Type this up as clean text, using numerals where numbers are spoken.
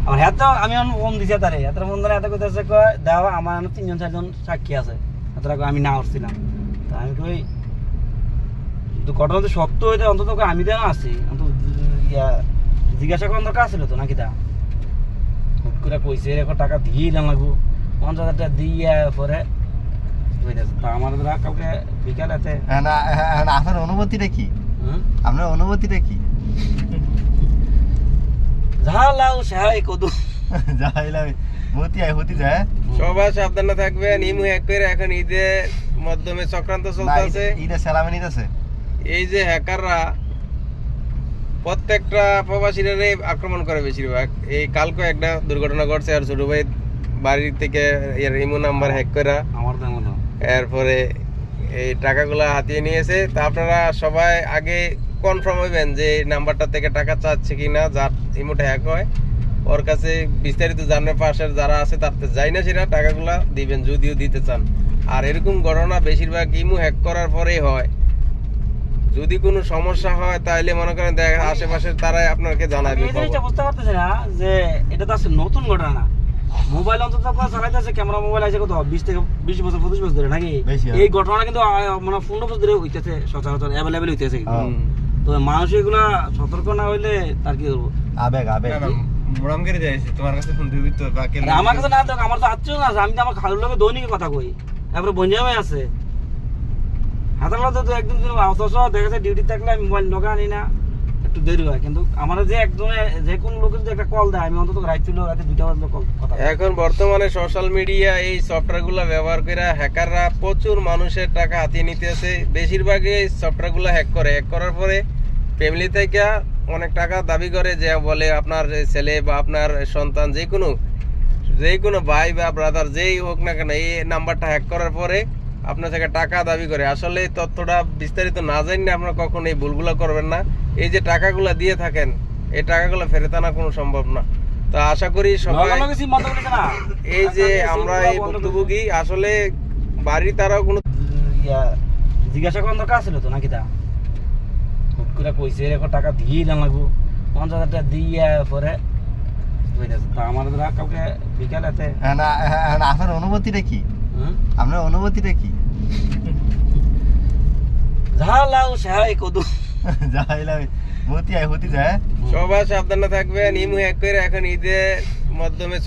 আমার হ্যাঁ তো আমি ফোন দিছি তারে এত ফোন ধরে এত কইতেছে কয় দাও আমার 3-4 জন সাক্ষী আছে এতটা আমি না উঠছিলাম তা আমি কই তো ঘটনা তো সত্য হইতে অন্তত আমি দেন আছি অন্তত জিজ্ঞাসা করার দরকার ছিল তো নাকি তা হুট করে কইছে এরকম টাকা দিয়ে দিলাম লাগবো 50,000 টাকা দিয়ে পরে তা আমার কালকে বিকালেতে আপনার অনুভূতিটা কি? আপনার অনুভূতিটা কি? ঝালাও সাহাই কদু যাইলাম মতি আই হতি যায়। সবাই সাবধানে থাকবেন। ইমু হ্যাক করে এখন ঈদের মাধ্যমে চক্রান্ত চলতেছে। ঈদের সালামি নিতেছে। এই যে হ্যাকাররা প্রত্যেকটা প্রবাসীরাই আক্রমণ করে বেশিরভাগ। এই কালকে একটা দুর্ঘটনা ঘটছে আর ছোট ভাই বাড়ি থেকে ইমু নাম্বার হ্যাক করে আমার দাম না এরপরে এই টাকাগুলা হাতিয়ে নিয়েছে। তা আপনারা সবাই আগে কনফার্ম হইবেন যে এই নাম্বারটা থেকে টাকা চাচ্ছে কিনা, যার ইমোটা হ্যাক হয় ওর কাছে বিস্তারিত জানার পাশের যারা আছে তারতে যাই না সেটা টাকাগুলা দিবেন যদিও দিতে চান। আর এরকম ঘটনা বেশিরভাগ ইমো হ্যাক করার পরেই হয়। যদি কোনো সমস্যা হয় তাহলে মনে করেন আশেপাশের তারাই আপনাকে জানাবে। এই জিনিসটা বুঝতে পারতেছি না যে এটা তো আসলে নতুন ঘটনা না। মোবাইল অন্তত আপনার চালাইতেছে ক্যামেরা মোবাইল আছে কত 20 বছর 25 বছর ধরে নাকি এই ঘটনা কিন্তু মানে 15 বছর ধরে হইতেছে সচরাচর অ্যাভেলেবেল হইতেছে। তো মানুষ এগুলা সতর্ক না হইলে তার কি করবো আবেগ আবেগ মোড়াম করে যাইছে তোমার কাছে ফোন দিবি তো বাকি আমার কাছে না দেখ আমার তো আত্মীয় না আছে আমি তো আমার খালুর লোকে দৈনিক কথা কই তারপরে বঞ্জামে আছে হাতালা তো একদম অথচ দেখা যায় ডিউটি থাকলে আমি মোবাইল লোকে আনি না একটু দেরি হয় কিন্তু আমার যে একজনে যে কোন লোকে যদি একটা কল দেয় আমি অন্তত রাইতে 2টা বাজে কল কথা এখন বর্তমানে সোশ্যাল মিডিয়া এই সফটওয়্যারগুলো ব্যবহার করে হ্যাকাররা প্রচুর মানুষের টাকা হাতিয়ে নিতেছে। বেশিরভাগই এই সফটওয়্যারগুলো হ্যাক করার পরে ফ্যামিলি থেকে অনেক টাকা দাবি করে, যে বলে আপনার ছেলে বা আপনার সন্তান যে কোনো ভাই বা ব্রাদার যেই হোক না কেন এই নাম্বারটা হ্যাক করার পরে আপনার থেকে টাকা দাবি করে। আসলে এই তথ্যটা বিস্তারিত না জানলে আপনারা কখনো এই ভুলগুলো করবেন না। এই যে টাকাগুলো দিয়ে থাকেন এই টাকাগুলো ফেরত আনা কোনো সম্ভব না। তো আশা করি সবাই এই যে আমরা এই ভুক্তভোগী আসলে বাড়ি তারাও কোনো জিজ্ঞাসা করার দরকার ছিল তো নাকি তা হুট করে কইছে এরকম টাকা দিয়ে দিলাম লাগবো 50,000 টাকা দিয়ে পরে তা আমার কালকে বিকালেতে আপনার অনুভূতিটা কি? আপনার অনুভূতিটা কি? ঝালাও সাহাই কদু যাইলাম মতি আই হতি যায়। সবাই সাবধানে থাকবেন। ইমু হ্যাক করে এখন ঈদের মাধ্যমে